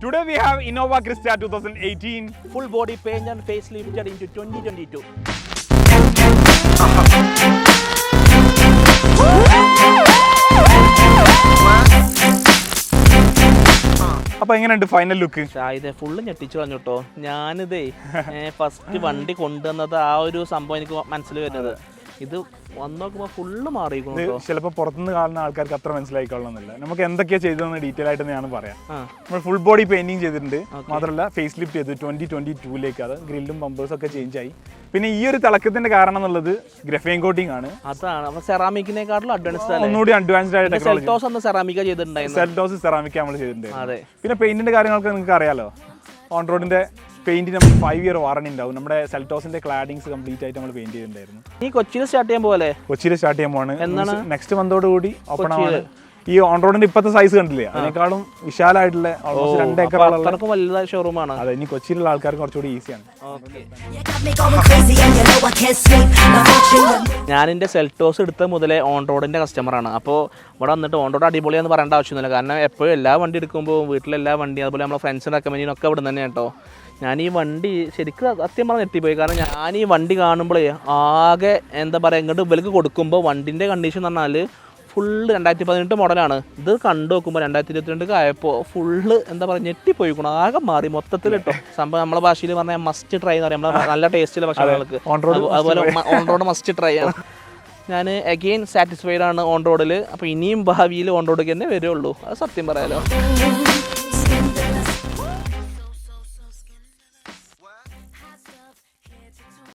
Today we have Innova Crysta 2018. Full body paint and facelifted into 2022. അപ്പോൾ എങ്ങനെയുണ്ട് final look? ഇത് full ഞെട്ടിച്ചു കളഞ്ഞു കേട്ടോ. ഞാനിതേ ഫസ്റ്റ് വണ്ടി കൊണ്ടുവന്നത് ആ ഒരു സംഭവം എനിക്ക് മനസ്സിൽ വരുന്നത്. ഇത് വന്ന് നോക്കുമ്പോൾ ഫുള്ള് മാറിയിരിക്കുന്നു. ചിലപ്പോൾ പുറത്തുനിന്ന് കാണുന്ന ആൾക്കാർക്ക് അത്ര മനസ്സിലായിക്കൊള്ളണമെന്നില്ല. നമുക്ക് എന്തൊക്കെയാണ് ചെയ്തതെന്ന് ഡീറ്റെയിൽ ആയിട്ട് ഞാൻ പറയാം. നമ്മൾ ഫുൾ ബോഡി പെയിന്റിങ് ചെയ്തിട്ടുണ്ട്. മാത്രമല്ല ഫേസ് ലിഫ്റ്റ് ചെയ്തു 2022 അത് ഗ്രില്ലും ബമ്പേഴ്സും ഒക്കെ ചേഞ്ച് ആയി. പിന്നെ ഈ ഒരു തിളക്കത്തിന്റെ കാരണം എന്നുള്ളത് ഗ്രഫൈൻ കോട്ടിംഗ് ആണ്. അതാണ് സെറാമിക്കിനെക്കാളും അഡ്വാൻസ്ഡ് ഒന്നുകൂടി അഡ്വാൻസ്ഡ് ആയിട്ട് സെറാമിക്ക ചെയ്തിട്ടുണ്ടായിരുന്നു. സെൽറ്റോസ് സെറാമിക്ക നമ്മൾ ചെയ്തിട്ടുണ്ട്. പിന്നെ പെയിന്റിന്റെ കാര്യങ്ങളൊക്കെ നിങ്ങൾക്ക് അറിയാലോ. ഓൺ റോഡിന്റെ പെയിന്റ് നമുക്ക് 5 year വാറണ്ടി ഉണ്ടാവും. നമ്മുടെ സെൽറ്റോസിന്റെ ക്ലാഡിങ്സ് കംപ്ലീറ്റ് ആയിട്ട് നമ്മൾ പെയിന്റ് ചെയ്തിട്ടുണ്ടായിരുന്നു. ഈ കൊച്ചിയിൽ സ്റ്റാർട്ട് ചെയ്യാൻ പോലെ കൊച്ചിയിൽ സ്റ്റാർട്ട് ചെയ്യാൻ പോവാണ്. നെക്സ്റ്റ് മന്തോട് കൂടി ഓപ്പൺ ആണ്. ഈ ഓൺ റോഡിന്റെ ഇപ്പോഴത്തെ സൈസ് കണ്ടില്ലേ, അതിനേക്കാളും വിശാലമായിട്ടുള്ള 2 ഏക്കർ വലുതായ ഷോറൂമാണ്. അതെ, ഇനി കൊച്ചിയിലുള്ള ആൾക്കാർക്ക് കുറച്ചുകൂടി ഈസിയാണ്. ഞാൻ എൻ്റെ സെൽറ്റോസ് എടുത്ത മുതലേ ഓൺ റോഡിൻ്റെ കസ്റ്റമറാണ്. അപ്പോൾ ഇവിടെ വന്നിട്ട് ഓൺ റോഡ് അടിപൊളിയാന്ന് പറയേണ്ട ആവശ്യമൊന്നുമില്ല. കാരണം എപ്പോഴും എല്ലാ വണ്ടി എടുക്കുമ്പോൾ വീട്ടിലെല്ലാ വണ്ടി അതുപോലെ നമ്മുടെ ഫ്രണ്ട്സിൻ്റെ റെക്കമെൻഡിനൊക്കെ ഇവിടെ തന്നെ കേട്ടോ. ഞാൻ ഈ വണ്ടി ശരിക്കും സത്യം പറഞ്ഞാൽ എത്തിപ്പോയി. കാരണം ഞാൻ ഈ വണ്ടി കാണുമ്പോഴേ ആകെ എന്താ പറയുക, ഇങ്ങോട്ട് ഇവർക്ക് കൊടുക്കുമ്പോൾ വണ്ടിൻ്റെ കണ്ടീഷൻ എന്ന് പറഞ്ഞാൽ ഫുള്ള് 2018 മോഡലാണ്. ഇത് കണ്ടു നോക്കുമ്പോൾ 2022 ആയപ്പോൾ ഫുള്ള് എന്താ പറയുക ഞെട്ടിപ്പോയിക്കണം. ആകെ മാറി മൊത്തത്തിൽ കേട്ടോ. സംഭവം നമ്മളെ ഭാഷയിൽ പറഞ്ഞാൽ മസ്റ്റ് ട്രൈ എന്ന് പറയാം. നമ്മളെ നല്ല ടേസ്റ്റുള്ള ഭക്ഷണങ്ങൾക്ക് അതുപോലെ ഓൺ റോഡ് മസ്റ്റ് ട്രൈ ആണ്. ഞാൻ അഗെയിൻ സാറ്റിസ്ഫൈഡ് ആണ് ഓൺ റോഡിൽ. അപ്പോൾ ഇനിയും ഭാവിയിൽ ഓൺ റോഡിൽ തന്നെ വരുള്ളൂ. അത് സത്യം പറയാലോ.